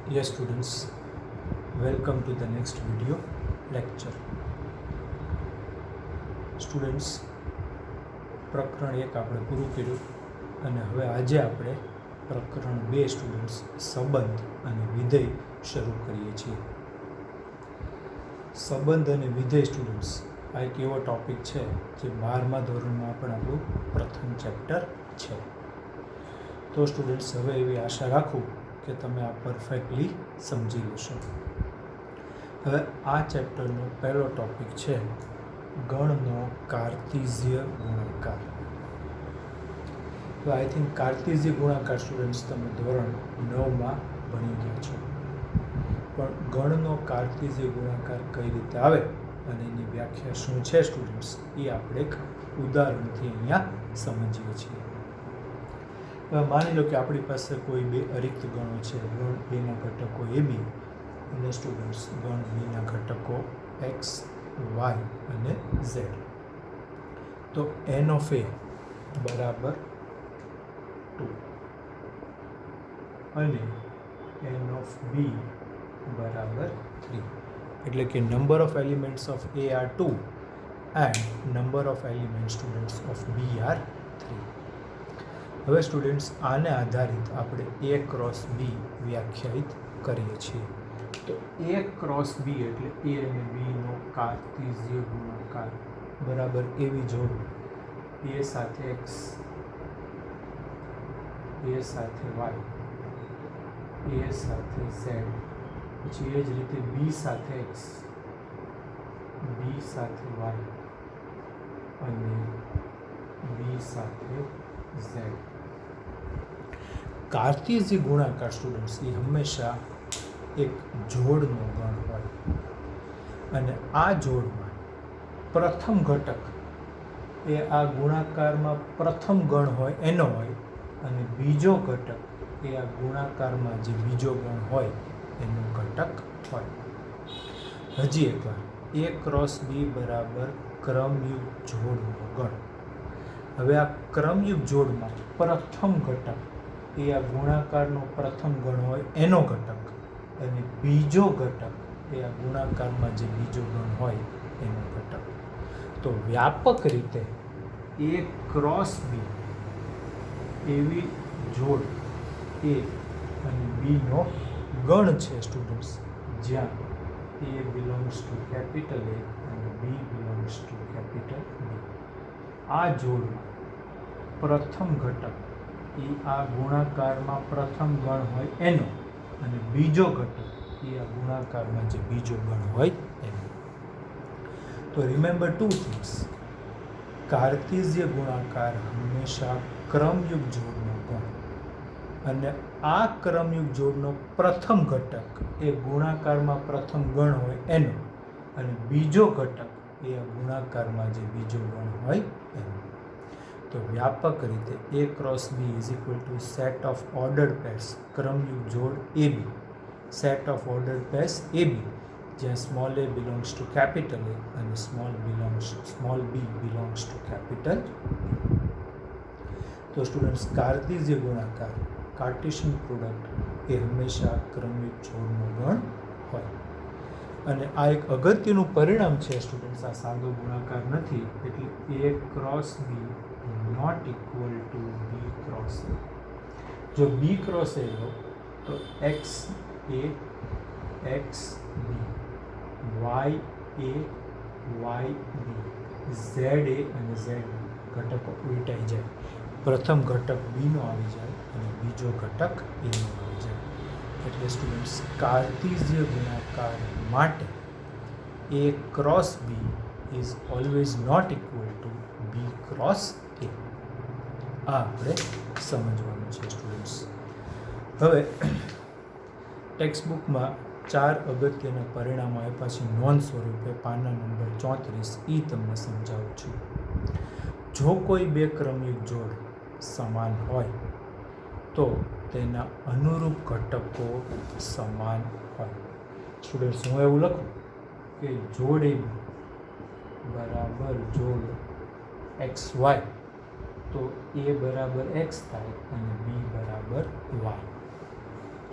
Yes, students, welcome to the next video lecture. Students, પ્રકરણ 1 આપણે પૂરું કર્યું અને હવે આજે આપણે પ્રકરણ 2 સ્ટુડન્ટ્સ સંબંધ અને વિધેય શરૂ કરીએ છીએ. સંબંધ અને વિધેય સ્ટુડન્ટ્સ આ એક એવો ટોપિક છે જે 12મા ધોરણમાં પણ આપણું પ્રથમ ચેપ્ટર છે. તો સ્ટુડન્ટ્સ, હવે એવી આશા રાખું કે તમે આ પરફેક્ટલી સમજી લેશો. હવે આ ચેપ્ટરનો પહેલો ટોપિક છે ગણનો કાર્તિઝીય ગુણાકાર. તો આઈ થિંક કાર્તિઝીય ગુણાકાર સ્ટુડન્ટ્સ તમે ધોરણ 9માં ભણી ગયા છો, પણ ગણનો કાર્તિઝીય ગુણાકાર કઈ રીતે આવે અને એની વ્યાખ્યા શું છે સ્ટુડન્ટ્સ, એ આપણે એક ઉદાહરણથી અહીંયા સમજીએ છીએ. માની લો કે આપણી પાસે કોઈ બે અરિક્ત ગણો છે. ગણ એના ઘટકો એ બી અને સ્ટુડન્ટ્સ ગણ બીના ઘટકો એક્સ, વાય અને ઝેડ. તો એન ઓફ એ બરાબર 2 અને એન ઓફ બી બરાબર 3. એટલે કે number of elements of A are 2 and number of elements students of B are 3. હવે સ્ટુડન્ટ્સ આને આધારિત આપણે એ ક્રોસ બી વ્યાખ્યાયિત કરીએ છીએ. તો એ ક્રોસ બી એટલે એ અને બીનો કાર્તિઝીય ગુણાકાર બરાબર એવી જોડ એ સાથે એક્સ, એ સાથે વાય, એ સાથે ઝેડ, પછી એ જ રીતે બી સાથે એક્સ, બી સાથે વાય અને બી સાથે ઝેડ. કાર્તિઝીય ગુણાકાર સ્ટુડન્ટ્સ એ હંમેશા એક જોડનો ગણ હોય અને આ જોડમાં પ્રથમ ઘટક એ આ ગુણાકારમાં પ્રથમ ગણ હોય એનો હોય અને બીજો ઘટક એ આ ગુણાકારમાં જે બીજો ગણ હોય એનો ઘટક હોય. હજી એકવાર, એ ક્રોસ બી બરાબર ક્રમયુક્ત જોડનો ગણ. હવે આ ક્રમયુક્ત જોડમાં પ્રથમ ઘટક એ આ ગુણાકારનો પ્રથમ ગણ હોય એનો ઘટક અને બીજો ઘટક એ આ ગુણાકારમાં જે બીજો ગણ હોય એનો ઘટક. તો વ્યાપક રીતે એ ક્રોસ બી એવી જોડ એ અને બીનો ગણ છે સ્ટુડન્ટ્સ, જ્યાં a belongs to capital A અને b belongs to capital B. આ જોડમાં પ્રથમ ઘટક એ આ ગુણાકારમાં પ્રથમ ગણ હોય એનો અને બીજો ઘટક એ આ ગુણાકારમાં જે બીજો ગણ હોય એનો. તો રિમેમ્બર 2 થિંગ્સ. કાર્તિઝીય ગુણાકાર હંમેશા ક્રમયુક્ત જોડનો ગણ અને આ ક્રમયુક્ત જોડનો પ્રથમ ઘટક એ ગુણાકારમાં પ્રથમ ગણ હોય એનો અને બીજો ઘટક એ આ ગુણાકારમાં જે બીજો ગણ હોય એનો. તો વ્યાપક રીતે A cross B is equal to set of ordered pairs ક્રમયુક્ત જોડ A B, set of ordered pairs A B, જ્યાં small A belongs to capital A અને small B belongs to capital. તો સ્ટુડન્ટ્સ, કાર્તિઝીય ગુણાકાર કાર્ટેશિયન પ્રોડક્ટ એ હંમેશા ક્રમયુક્ત જોડનો ગણ હોય. અને આ એક અગત્યનું પરિણામ છે સ્ટુડન્ટ્સ, આ સાદો ગુણાકાર નથી. એટલે A cross B not equal to B cross A. જો બી ક્રોસ એ લો તો X A X B, Y A Y B, Z A અને ઝેડ બી ઘટકો ઉલટાઈ જાય. પ્રથમ ઘટક બીનો આવી જાય અને બીજો ઘટક એનો આવી જાય. એટલે સ્ટુડન્ટ્સ, કાર્તિઝીય ગુણાકાર માટે A cross B is always not equal to B cross A. આ આપણે સમજવાનું છે સ્ટુડન્ટ્સ. હવે ટેક્સ્ટબુકમાં 4 અગત્યના પરિણામો આપ્યા છે નોંધ સ્વરૂપે, પાના નંબર 34. એ તમને સમજાવું છું. જો કોઈ બે ક્રમયુક્ત જોડ સમાન હોય તો તેના અનુરૂપ ઘટકો સમાન હોય. સ્ટુડન્ટ્સ, હું એવું લખું કે જોડ એ બરાબર જોડ એક્સ વાય, તો એ બરાબર એક્સ થાય અને બી બરાબર વાય.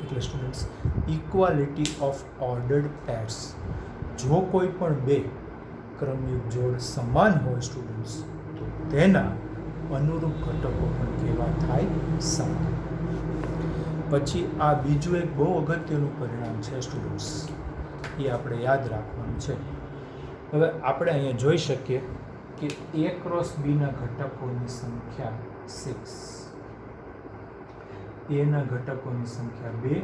એટલે students equality of ordered pairs. જો કોઈ પણ બે ક્રમયુક્ત જોડ સમાન હોય સ્ટુડન્ટ્સ તો તેના અનુરૂપ ઘટકો પણ કેવા થાય? સમાન. પછી આ બીજું એક બહુ અગત્યનું પરિણામ છે સ્ટુડન્ટ્સ, એ આપણે યાદ રાખવાનું છે. હવે આપણે અહીંયા જોઈ શકીએ કે A ક્રોસ બીના ઘટકોની સંખ્યા 6, એના ઘટકોની સંખ્યા 2,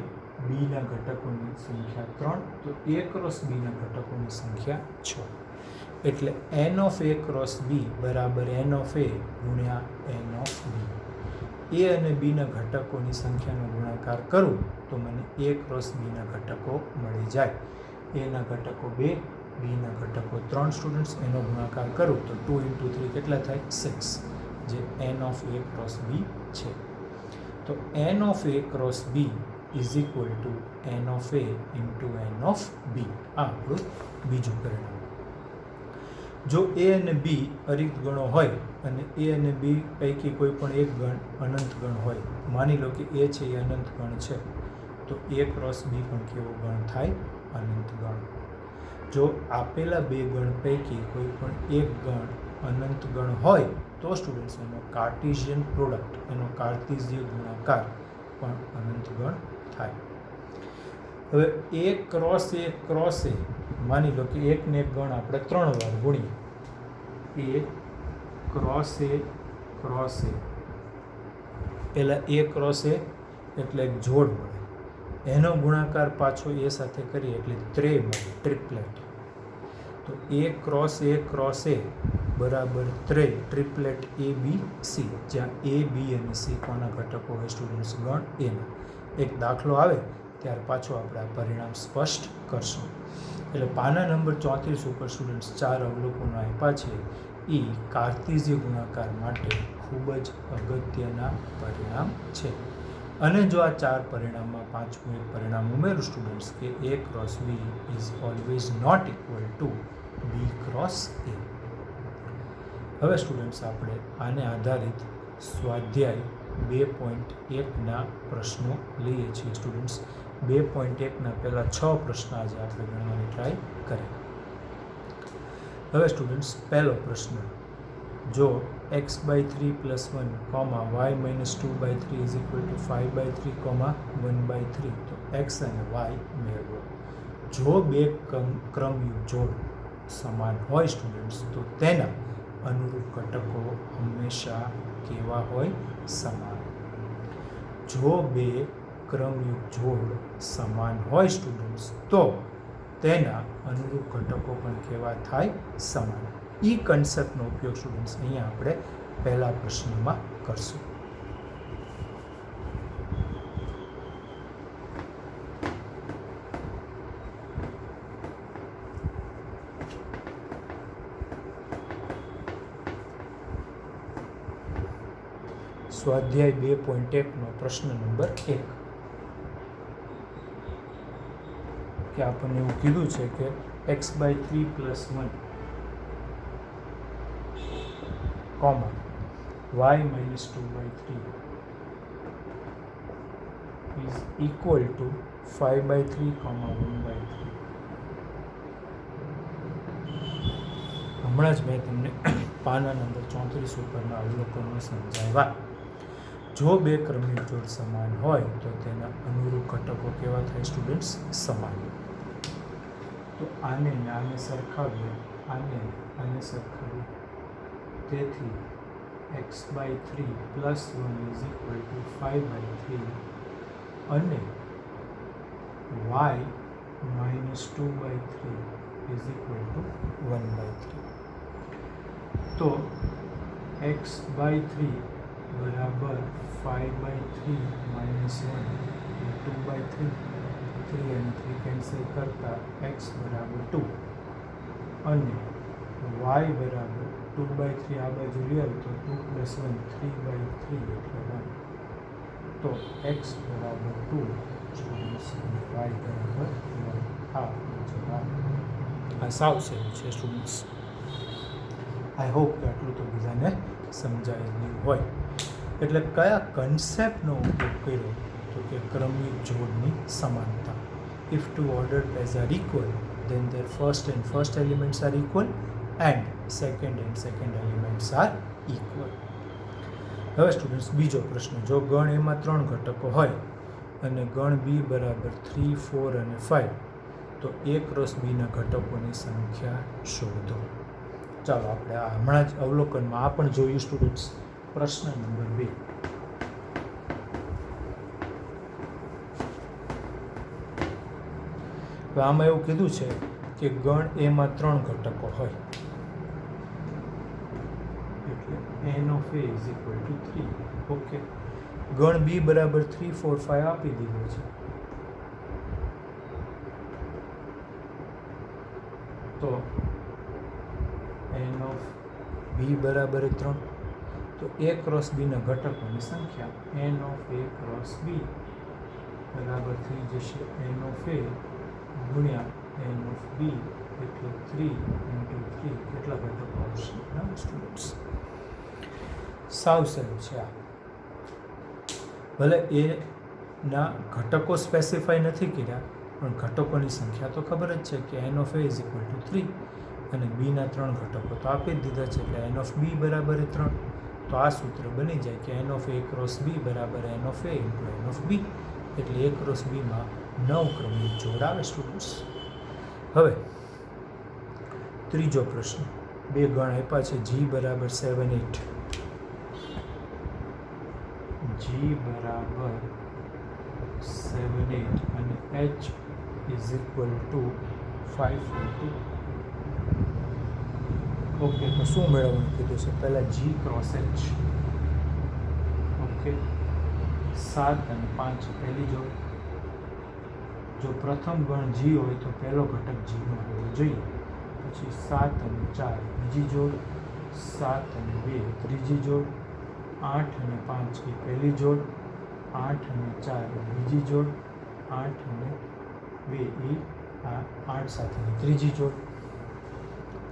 બીના ઘટકોની સંખ્યા 3, તો A ક્રોસ બીના ઘટકોની સંખ્યા 6. એટલે n ઓફ A ક્રોસ બી બરાબર n ઓફ A ગુણ્યા n ઓફ બી. એ અને બીના ઘટકોની સંખ્યાનો ગુણાકાર કરું તો મને A ક્રોસ બીના ઘટકો મળી જાય. એના ઘટકો 2, બીના ઘટકો 3 સ્ટુડન્ટ્સ, એનો ગુણાકાર કરું તો 2 × 3 કેટલા થાય? 6, જે n of A cross B છે. તો n of A cross B is equal to n of A into n of B. આ આપણું બીજું પરિણામ. જો A અને B અરિક્ત ગણો હોય અને A અને B પૈકી કોઈ પણ એક ગણ અનંત ગણ હોય, માની લો કે A છે એ અનંત ગણ છે, તો A ક્રોસ B પણ કેવો ગણ થાય? અનંત ગણ. જો આપેલા બે ગણ પૈકી કોઈ પણ એક ગણ અનંત ગણ હોય તો સ્ટુડન્ટ્સ એનો કાર્ટેશિયન પ્રોડક્ટ, એનો કાર્ટેશિયન ગુણાકાર પણ અનંત ગણ થાય. હવે A ક્રોસ A માની લો કે એકને એક ગણ આપણે 3 વાર ગુણીએ. A ક્રોસ A પહેલાં A ક્રોસ A એટલે એક જોડ મળે, એનો ગુણાકાર પાછો A સાથે કરીએ એટલે ત્રે મળે, ટ્રિપલેટ. તો A ક્રોસ A બરાબર ટ્રિપલેટ ABC, જ્યાં A, B અને C કોના ઘટકો હોય સ્ટુડન્ટ્સ? ગણ એના. એક દાખલો આવે ત્યાર પાછો આપણે આ પરિણામ સ્પષ્ટ કરશું. એટલે પાના નંબર 34 ઉપર સ્ટુડન્ટ્સ 4 અવલોકનો આપ્યા છે. એ કાર્ટેશિય ગુણાકાર માટે ખૂબ જ અગત્યના પરિણામ છે. અને જો આ 4 પરિણામમાં પાંચમું એક પરિણામ ઉમેરું સ્ટુડન્ટ્સ કે A cross B is always not equal to B cross A. હવે સ્ટુડન્ટ્સ આપણે આને આધારિત સ્વાધ્યાય 2.1ના પ્રશ્નો લઈએ છીએ સ્ટુડન્ટ્સ. 2.1ના પહેલા 6 પ્રશ્ન આજે આપણે ગણવાની ટ્રાય કરીએ. હવે સ્ટુડન્ટ્સ પહેલો પ્રશ્ન, જો x/3 + 1, y - 2/3 = 5/3, 1/3 તો x અને y મેળવો. જો બે ક્રમયુક્ત જોડ સમાન હોય સ્ટુડન્ટ્સ તો તેના અનુરૂપ ઘટકો હંમેશા કેવા હોય? સમાન. જો બે ક્રમયુક્ત જોડ સમાન હોય સ્ટુડન્ટ્સ તો તેના અનુરૂપ ઘટકો પણ કેવા થાય? સમાન. એ કન્સેપ્ટનો ઉપયોગ સ્ટુડન્ટ્સ અહીંયા આપણે પહેલા પ્રશ્નમાં કરશું. સ્વાધ્યાય 2.1નો પ્રશ્ન નંબર 1 કે આપણને એવું કીધું છે કે x/3 + 1, y - 2/3 is equal to 5/3, 1/3. હમણાં જ મેં તમને પાના નંબર 34 ઉપરના અવલોકનો સમજાવ્યા. જો બે ક્રમયુક્ત જોડ સમાન હોય તો તેના અનુરૂપ ઘટકો કેવા થાય સ્ટુડન્ટ્સ? સમાન. તો આને સરખાવીએ, આને સરખાવીએ. તેથી x/3 + 1 is equal to 5/3 અને y - 2/3 is equal to 1/3. તો x/3 બરાબર 5/3 - 1 2/3, 3 અને 3 કેન્સલ કરતા x બરાબર 2 અને y બરાબર 2/3 આ બાજુ લઈ આવે તો 2 + 1 3/3 એટલે 1. તો x બરાબર 2 સ્ટુડન્ટ્સ અને y બરાબર 1. આ જવાબ. આ સાવ સહેલું છે સ્ટુડન્ટ્સ. આઈ હોપ કે આટલું તો બધાને સમજાયેલું હોય. એટલે કયા કન્સેપ્ટનો ઉપયોગ કર્યો તો કે ક્રમિક જોડની સમાનતા. If two ordered pairs are equal then their first elements are equal and second elements are equal. હવે સ્ટુડન્ટ્સ બીજો પ્રશ્ન, જો ગણ એમાં 3 ઘટકો હોય અને ગણ બી બરાબર 3, 4 અને 5 તો A ક્રોસ બીના ઘટકોની સંખ્યા શોધો. ચાલો આપણે આ હમણાં જ અવલોકનમાં આ પણ જોયું સ્ટુડન્ટ્સ. પ્રશ્ન નંબર 2. તો આમાં એવું કીધું છે કે ગણ એમાં 3 ઘટકો હોય એટલે n of a is equal to 3. Okay, ગણ બી બરાબર 3, 4, 5 આપી દીધો છે. તો n of b બરાબર 3, તો a ક્રોસ b ના ઘટકોની સંખ્યા n of a cross b બરાબર થઈ જશે n of a ગુણ્યા n of b એટલે 3 into 3 કેટલા ઘટકો આવશે? સ્ટુડન્ટ્સ સાવ સહેલું છે આ. ભલે એ ના ઘટકો સ્પેસિફાઈ નથી કર્યા પણ ઘટકોની સંખ્યા તો ખબર જ છે કે n of a is equal to 3 અને b ના 3 ઘટકો તો આપી જ દીધા છે એટલે n of b બરાબર 3. તો આ સૂત્ર બની જાય કે n of a cross b બરાબર n of a into n of b એટલે a ક્રોસ b માં 9 ક્રમિક જોડ આવે સ્ટુડન્ટ્સ. હવે ત્રીજો પ્રશ્ન, બે ગણ આપ્યા છે g બરાબર 7, 8. g બરાબર 7, 8 અને h is equal to 5, 4, 2. Okay, તો શું મેળવવાનું કીધું છે? પહેલાં g ક્રોસ h. ઓકે, 7 અને 5 પહેલી જોડ. જો પ્રથમ ગણ g હોય તો પહેલો ઘટક g નો હોવો જોઈએ. પછી 7 અને 4 બીજી જોડ, 7 અને 2 ત્રીજી જોડ, 8 અને 5 એ પહેલી જોડ, 8 અને 4 બીજી જોડ, 8 અને 2 એ આ 8 સાથેની ત્રીજી જોડ.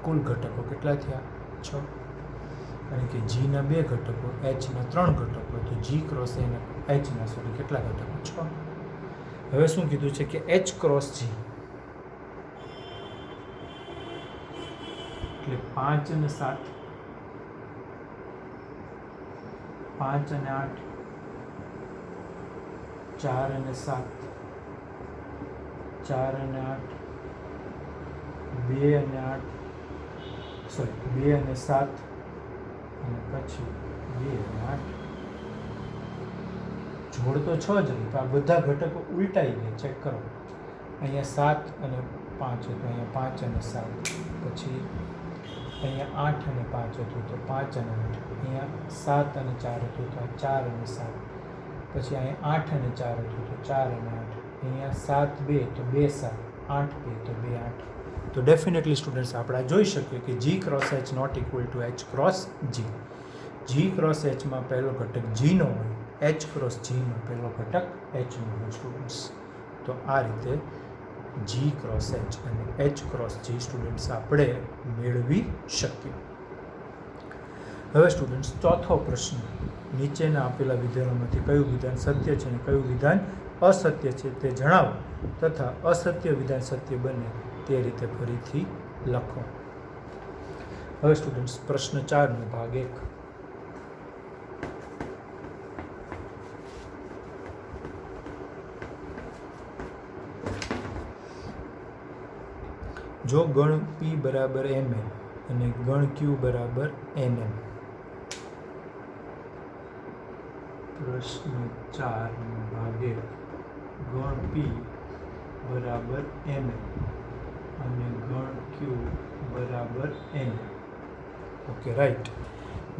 કુલ ઘટકો કેટલા થયા? 6. કારણ કે g ના 2 ઘટકો, h ના 3 ઘટકો, તો g ક્રોસ h ના કેટલા ઘટકો? 6. હવે શું કીધું છે કે h ક્રોસ g એટલે 5 અને 7, 5 અને 8, 4 અને 7, 4 અને 8, 2 અને 8, સોરી 2 અને 7 અને પછી 2 અને 8. જોડ તો 6 જ હતી, તો આ બધા ઘટકો ઉલટાઈ ગયા. ચેક કરો, અહીંયા 7 અને 5 હતું, અહીંયા 5 અને 7, પછી અહીંયા 8 અને 5 હતું તો 5 અને 8, અહીંયા 7 અને 4 હતું તો 4 અને 7, પછી અહીંયા 8 અને 4 હતું તો 4 અને 8, અહીંયા 7, 2 તો 2, 7, 8, 2 તો 2, 8. તો ડેફિનેટલી સ્ટુડન્ટ્સ આપણે જોઈ શકીએ કે g cross h not equal to h cross g. g cross h માં પહેલો ઘટક g નો હોય, h ક્રોસ g માં પહેલો ઘટક h નો હોય સ્ટુડન્ટ્સ. તો આ રીતે g ક્રોસ h અને h ક્રોસ g સ્ટુડન્ટ્સ આપણે મેળવી શકીએ. હવે સ્ટુડન્ટ્સ ચોથો પ્રશ્ન, નીચેના આપેલા વિધાનોમાંથી કયું વિધાન સત્ય છે અને કયું વિધાન અસત્ય છે તે જણાવો તથા અસત્ય વિધાન સત્ય બને તે રીતે ફરીથી લખો. હવે સ્ટુડન્ટ્સ પ્રશ્ન 4 નો ભાગ 1. જો ગણ p બરાબર mn અને ગણ q બરાબર nm. પ્રશ્ન 4 નો ભાગ 1, ગણ p બરાબર mn અને ગણ q બરાબર n. Okay, right.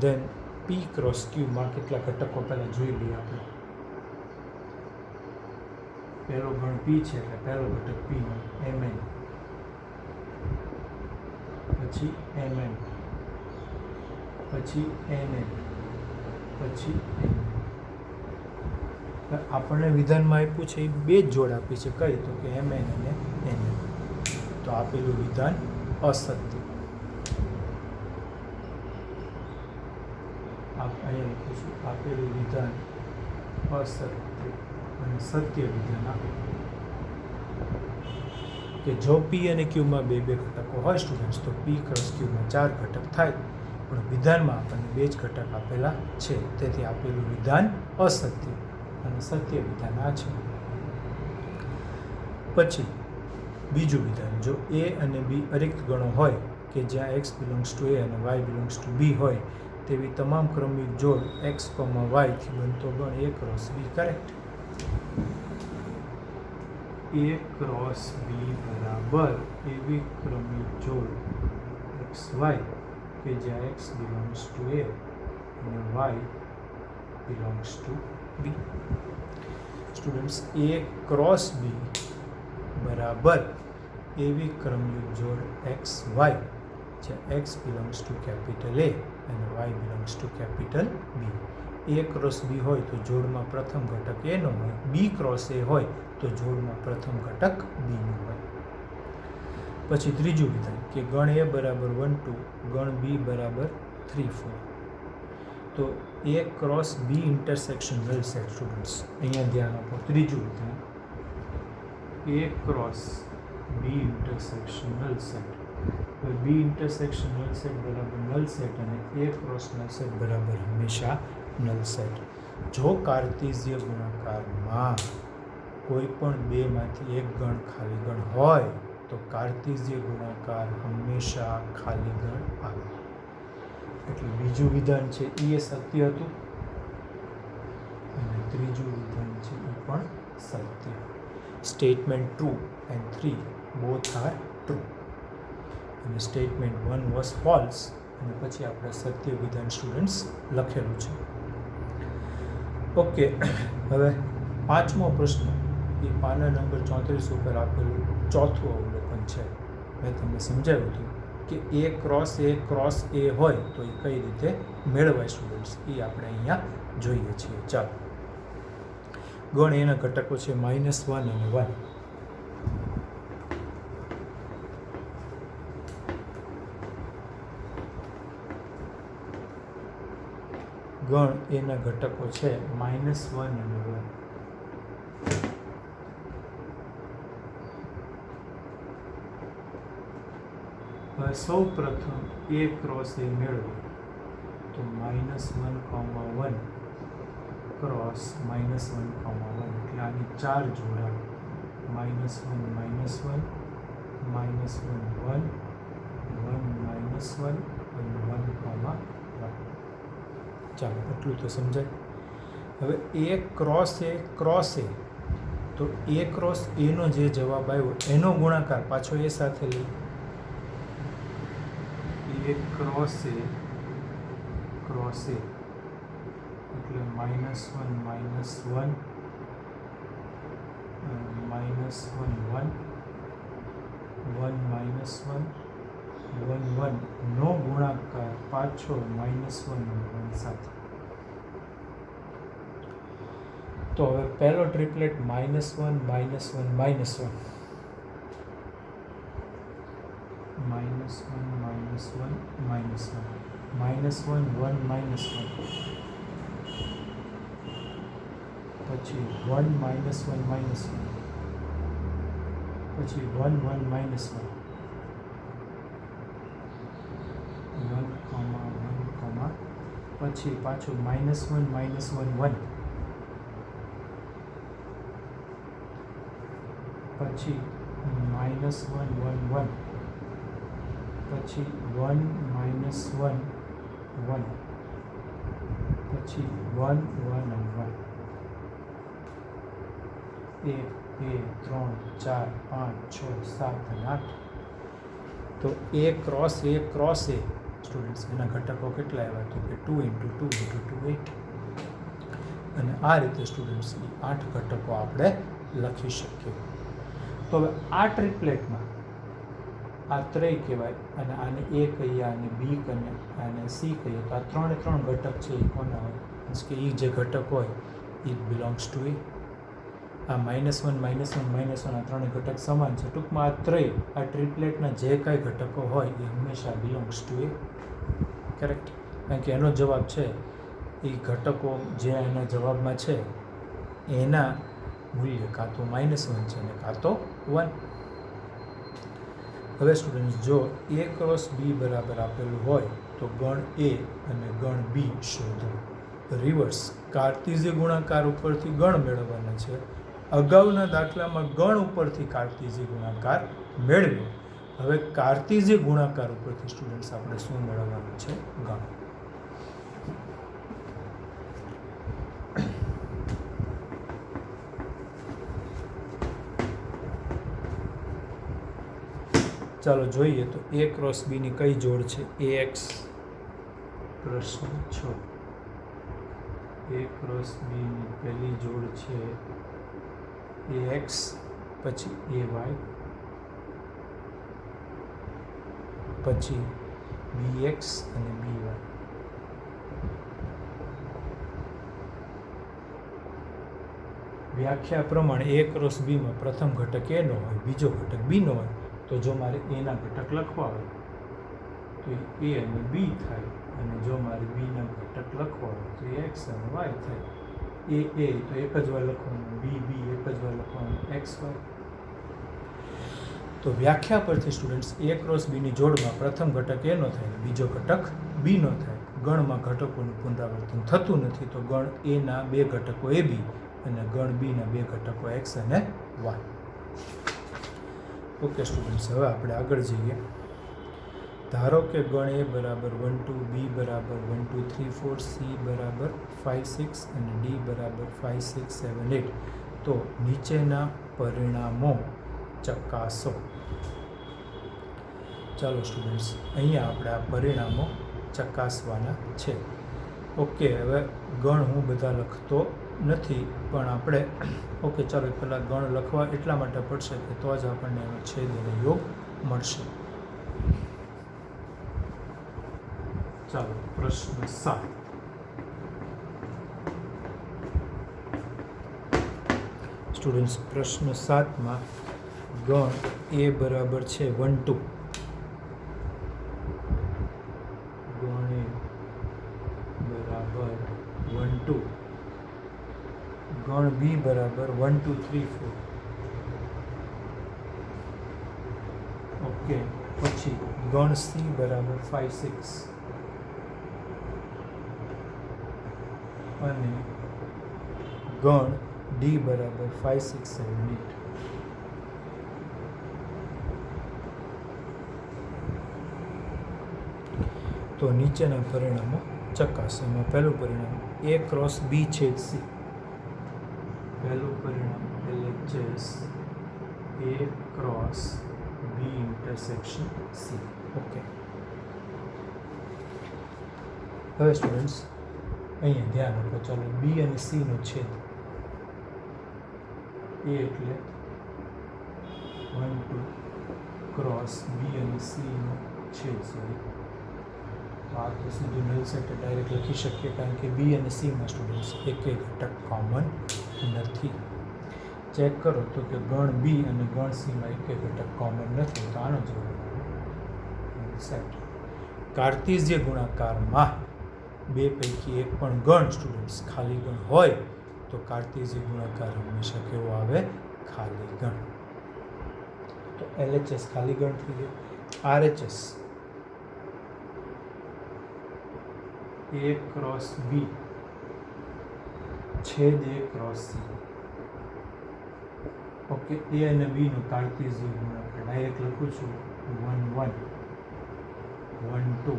Then p cross q માં કેટલા ઘટકો પહેલાં જોઈ લઈએ આપણે. પહેલો ગણ p છે એટલે પહેલો ઘટક p નો mn, પછી mn, પછી nn, પછી n. આપણને વિધાનમાં આપ્યું છે એ બે જ જોડ આપી છે, કઈ? તો કે mn અને nn. તો આપેલું વિધાન અસત્ય. અહીંયા લખીશું આપેલું વિધાન અસત્ય. અને સત્ય વિધાન આપો કે જો પી અને ક્યુમાં બે ઘટકો હોય સ્ટુડન્ટ્સ તો પી ક્રોસ ક્યુમાં 4 ઘટક થાય, પણ વિધાનમાં આપણને 2 જ ઘટક આપેલા છે, તેથી આપેલું વિધાન અસત્ય અને સત્ય વિધાન આ છે. પછી બીજું વિધાન, જો એ અને બી અરિક્ત ગણો હોય કે જ્યાં x બિલોંગ્સ ટુ એ અને y બિલોંગ્સ ટુ બી હોય તેવી તમામ ક્રમિક જોડ x, y થી બનતો ગણ a cross b. Correct. a cross બી બરાબર એવી ક્રમિક જોડ xy કે જ્યાં x બિલોંગ્સ ટુ a અને y belongs to b. Students, a cross બી બરાબર એવી ક્રમિક જોડ xy જ્યાં x belongs to capital A અને y belongs to capital B. a cross b હોય તો જોડમાં પ્રથમ ઘટક a નો હોય, b ક્રોસ a હોય તો જોડમાં પ્રથમ ઘટક b નો હોય. પછી ત્રીજું વિધાન કે ગણ a બરાબર 1 2, ગણ b બરાબર 3 4. તો a cross b intersection null set. Students, અહીંયા ધ્યાન આપો. ત્રીજું વિધાન a cross b intersection null set. B intersection null set બરાબર નલ સેટ અને એ ક્રોસ નલ સેટ બરાબર હંમેશા નલ સેટ. જો કાર્ટેશિય ગુણાકારમાં કોઈ પણ બેમાંથી એક ગણ ખાલી ગણ હોય તો કાર્ટેશિય ગુણાકાર હંમેશા ખાલી ગણ આવે. એટલે બીજું વિધાન છે એ સત્ય હતું અને ત્રીજું વિધાન છે એ પણ સત્ય. Statement 2 and 3 both are true. અને સ્ટેટમેન્ટ 1 was false અને પછી આપણે સત્ય વિધાન સ્ટુડન્ટ્સ લખેલું છે. ઓકે, હવે પાંચમો પ્રશ્ન એ પાના નંબર 34 ઉપર આપેલું ચોથું અવલોકન છે. મેં તમને સમજાવ્યું હતું કે a ક્રોસ a હોય તો એ કઈ રીતે મેળવાય સ્ટુડન્ટ્સ, એ આપણે અહીંયા જોઈએ છીએ. ચાલો, ગણ એના ઘટકો છે -1 અને 1. ગણ એના ઘટકો છે -1 અને 1. સૌ પ્રથમ a ક્રોસ a મેળવો તો -1, 1 ક્રોસ -1, 1 એટલે આની 4 જોડા -1, -1, -1, -1, 1, 1, અને 1, 1. ચાલો, એટલું તો સમજાય. હવે a ક્રોસ a તો a ક્રોસ a નો જે જવાબ આવ્યો એનો ગુણાકાર પાછો એ સાથે લઈ. a ક્રોસ a એટલે -1, -1, -1, 1, 1, 1 નો ગુણાકાર પાછો -1, 1 સાથે. તો હવે પહેલો ટ્રિપલેટ -1, -1, -1, -1, -1, -1, -1, -1, પછી 1, -1, -1, પછી 1, 1, -1, 1, 1, પછી પાછું -1, -1, 1, પછી -1, 1, 1, પછી 1, -1, 1, પછી 1, 1, 1. 1, 2, 3, 4, 5, 6, 7 અને 8. તો a ક્રોસ a સ્ટુડન્ટ્સ એના ઘટકો કેટલા આવ્યા તો કે 2 × 2 × 2 8. અને આ રીતે સ્ટુડન્ટ્સ 8 ઘટકો આપણે લખી શકીએ. તો હવે આ ટ્રિપલેટમાં આ ત્રય કહેવાય અને આને a કહીએ, આને b કહીએ, આને c કહીએ. તો આ 3 ઘટક છે એ કોના હોય? મીન્સ કે એ જે ઘટક હોય એ બિલોંગ્સ ટુ a. આ -1, -1, -1 આ ત્રણેય ઘટક સમાન છે. ટૂંકમાં આ ત્રય આ ટ્રિપલેટના જે કાંઈ ઘટકો હોય એ હંમેશા બિલોંગ્સ ટુ એ. કરેક્ટ. કારણ કે એનો જવાબ છે એ ઘટકો જે એના જવાબમાં છે એના મૂલ્ય કાં તો -1 છે અને કાં તો 1. હવે સ્ટુડન્ટ્સ, જો A ક્રોસ B બરાબર આપેલું હોય તો ગણ A અને ગણ B શોધો. રિવર્સ કાર્તીઝ્ય ગુણાકાર ઉપરથી ગણ મેળવવાના છે. અગાઉના દાખલામાં ગણ ઉપરથી કાર્તીઝ્ય ગુણાકાર મેળવ્યો. હવે કાર્તીઝ્ય ગુણાકાર ઉપરથી સ્ટુડન્ટ્સ આપણે શું મેળવવાનું છે? ગણ. ચાલો જોઈએ તો A ક્રોસ B ની કઈ જોડ છે? AX. પ્રશ્ન 6. A ક્રોસ B ની પહેલી જોડ છે AX, પછી AY, પછી BX અને BY. વ્યાખ્યા પ્રમાણે A ક્રોસ B માં પ્રથમ ઘટક A નો હોય, બીજો ઘટક B નો હોય. તો જો મારે A ના ઘટક લખવા હોય તો A અને B થાય, અને જો મારે B ના ઘટક લખવા હોય તો X અને Y થાય. A તો એક જ વાર લખવાનું, B એક જ વાર લખવાનું, X Y. તો વ્યાખ્યા પરથી સ્ટુડન્ટ્સ A ક્રોસ B ની જોડમાં પ્રથમ ઘટક A નો થાય, બીજો ઘટક B નો થાય. ગણમાં ઘટકોનું પુનરાવર્તન થતું નથી, તો ગણ A ના બે ઘટકો AB અને ગણ B ના બે ઘટકો X અને Y. ઓકે સ્ટુડન્ટ્સ, હવે આપણે આગળ જઈએ. ધારો કે ગણ A બરાબર 1 2, B બરાબર 1 2 3 4, C બરાબર 5 6 અને D બરાબર 5 6 7 8. તો નીચેના પરિણામો ચકાસો. ચાલો સ્ટુડન્ટ્સ, અહીંયા આપણે આ પરિણામો ચકાસવાના છે. ઓકે, હવે ગણ હું બધા લખતો નથી, પણ આપણે ઓકે ચાલો પહેલાં ગણ લખવા એટલા માટે પડશે કે તો જ આપણને એનો છેદ અને યોગ મળશે. ચાલો પ્રશ્ન 7. સ્ટુડન્ટ્સ, પ્રશ્ન 7માં ગણ A બરાબર છે 1 2. ગણ A બરાબર 1 2. ગણ B બરાબર 1 2 3 4. ઓકે, પછી ગણ C બરાબર 5 6 અને ગણ D બરાબર 5 6 7 8. તો નીચેના પરિણામો ચકાસો. એમાં પહેલું પરિણામ A ક્રોસ B છેદ C. પહેલું પરિણામ LHS A cross B intersection C. Okay, હવે સ્ટુડન્ટ્સ અહીંયા ધ્યાન રાખો. ચાલો B અને C નો છેદ. A એટલે 1 2 ક્રોસ B અને C નો છેદ. સોરી, તો આ તો સીધું નલ સેટ ડાયરેક્ટ લખી શકીએ, કારણ કે B અને C માં સ્ટુડન્ટ્સ એક ઘટક કોમન નથી. ચેક કરો તો કે ગણ B અને ગણ C માં એક ઘટક કોમન નથી, તો આનો જવાબ સેટ. કાર્તીઝ્ય ગુણાકારમાં બે પૈકી એક પણ ગણ સ્ટુડન્ટ્સ ખાલી ગણ હોય તો કાર્તીઝ્ય ગુણાકાર હંમેશા કેવો આવે? ખાલી ગણ. તો LHS ખાલી ગણ થઈ ગયો. RHS A ક્રોસ B છેદ A cross C. Okay, A અને B નો કાર્તીઝ્ય ગુણાકાર ડાયરેક્ટ લખું છું 1 1 1 2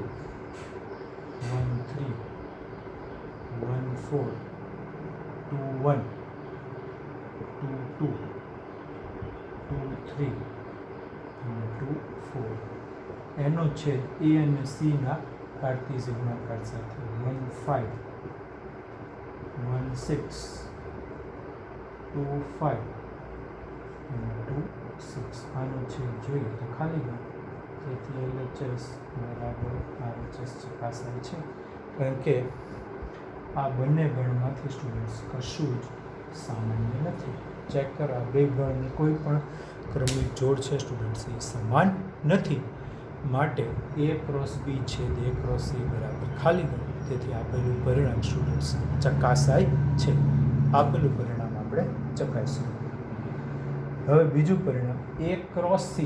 1 3 1 4 2 1 2 2 2 3 2 4. એનો છેદ A અને C ના કાર્તીઝ્ય ગુણાકાર સાથે 1 5 1 6 2 5 અને 2 6. આનો છેદ જોઈએ તો ખાલી ગણ. તેથી LHS બરાબર RHS ચકાસાય છે, કારણ કે આ બંને ગણમાંથી સ્ટુડન્ટ્સ કશું જ સામાન્ય નથી. ચેક કરો, આ બે ગણની કોઈ પણ ક્રમિક જોડ છે સ્ટુડન્ટ્સ એ સમાન નથી. માટે A ક્રોસ B છેદ A ક્રોસ C બરાબર ખાલી ગણ. તેથી આપેલું પરિણામ સ્ટુડન્ટ્સ ચકાસાય છે. આપેલું પરિણામ આપણે ચકાસ્યું. હવે બીજું પરિણામ, A cross C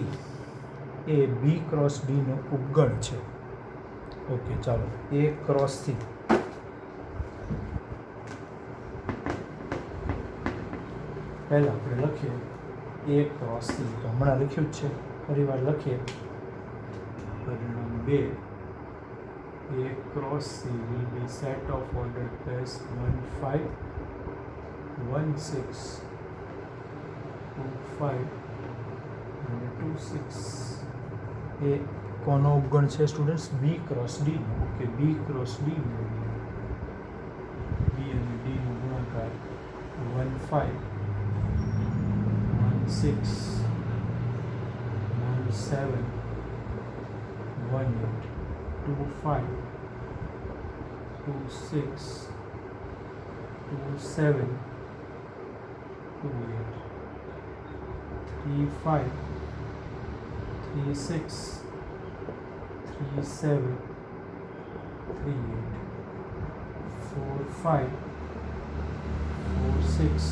A B cross D નો ઉપગણ છે. ઓકે, ચાલો A ક્રોસ C. પહેલાં આપણે લખીએ A ક્રોસ C, તો હમણાં લખ્યું જ છે, ફરી વાર લખીએ. પરિણામ 2, A cross C will be set of ordered pairs 1 5 1 6 2 5 અને 2 6. એ કોનો ઉપગણ છે students? B cross D. Okay, B cross D મેળવીએ. B અને D નો ગુણાકાર 1 5 1 6 1 7 1 8 2 5 2 6 2 7 2 8 3 5 3 6 3 7 3 8 4 5 4 6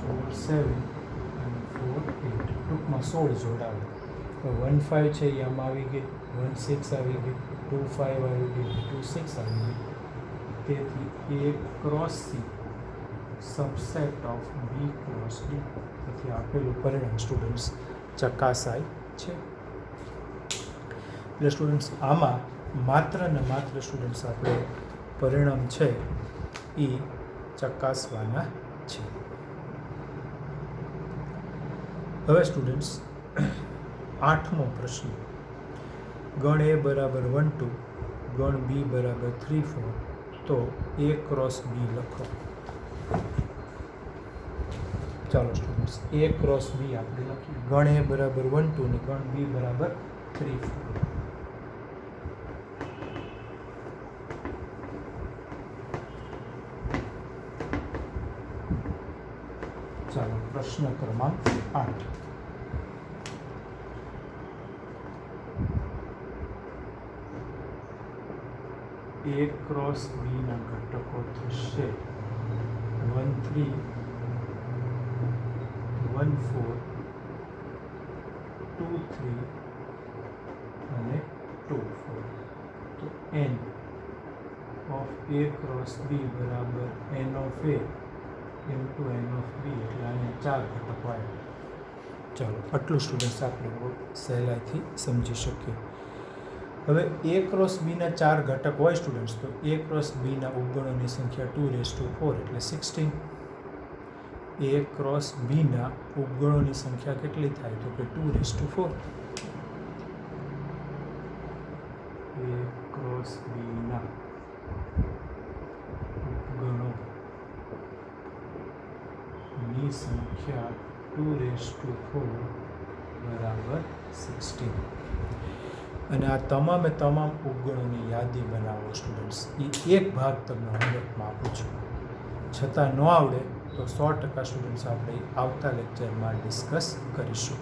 4 7 અને 4 8. ટૂંકમાં 16 જોડાવે. 1 5 છે એ આમાં આવી ગઈ, 1 6 આવી ગઈ, 2 5 આવી ગઈ, 2 6 આવી ગઈ. તેથી A cross C subset of B cross D. તેથી આપેલું પરિણામ સ્ટુડન્ટ્સ ચકાસાય છે. એટલે સ્ટુડન્ટ્સ આમાં માત્ર ને માત્ર સ્ટુડન્ટ્સ આપણે પરિણામ છે એ ચકાસવાના છે. હવે સ્ટુડન્ટ્સ 8મો પ્રશ્ન, ગણ A બરાબર 1 2, ગણ B બરાબર 3 4, તો A ક્રોસ B લખો. ચાલો સ્ટુડન્ટ્સ, A ક્રોસ B આપણે લખીએ. ગણ A બરાબર 1 2 ને ગણ B બરાબર 3 4. ચાલો પ્રશ્ન ક્રમાંક 8. A ક્રોસ B ના ઘટકો થશે 1 3 1 4 2 3 અને 2 4. તો n of A cross B બરાબર n of A into n of B, એટલે અહીંયા 4 ઘટકો આવ્યા. ચાલો આટલું સ્ટુડન્ટ્સ આપણે બહુ સહેલાઈથી સમજી શકીએ. હવે A ક્રોસ B ના 4 ઘટક હોય સ્ટુડન્ટ્સ, તો A ક્રોસ B ના ઉપગણોની સંખ્યા 2⁴ એટલે 16. A ક્રોસ B ના ઉપગણોની સંખ્યા કેટલી થાય? તો કે 2⁴. A ક્રોસ B ના ઉપગણોની સંખ્યા 2⁴ બરાબર 16. અને આ તમામે તમામ ઉપગણોની યાદી બનાવો સ્ટુડન્ટ્સ. એ એક ભાગ તમને હોમવર્કમાં આપું છું. છતાં ન આવડે તો 100% સ્ટુડન્ટ્સ આપણે આવતા લેક્ચરમાં ડિસ્કસ કરીશું.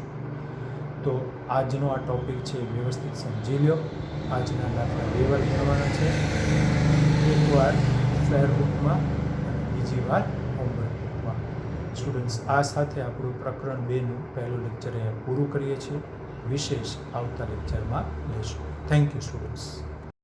તો આજનો આ ટૉપિક છે એ વ્યવસ્થિત સમજી લો. આજના દાખલા 2 વાર ગણવાના છે, એકવાર ફેર બુકમાં અને બીજી વાર હોમવર્ક બુકમાં. સ્ટુડન્ટ્સ આ સાથે આપણું પ્રકરણ 2નું પહેલું લેક્ચર અહીંયા પૂરું કરીએ છીએ. વિશેષ આવતા લેક્ચરમાં લઈશું. Thank you students.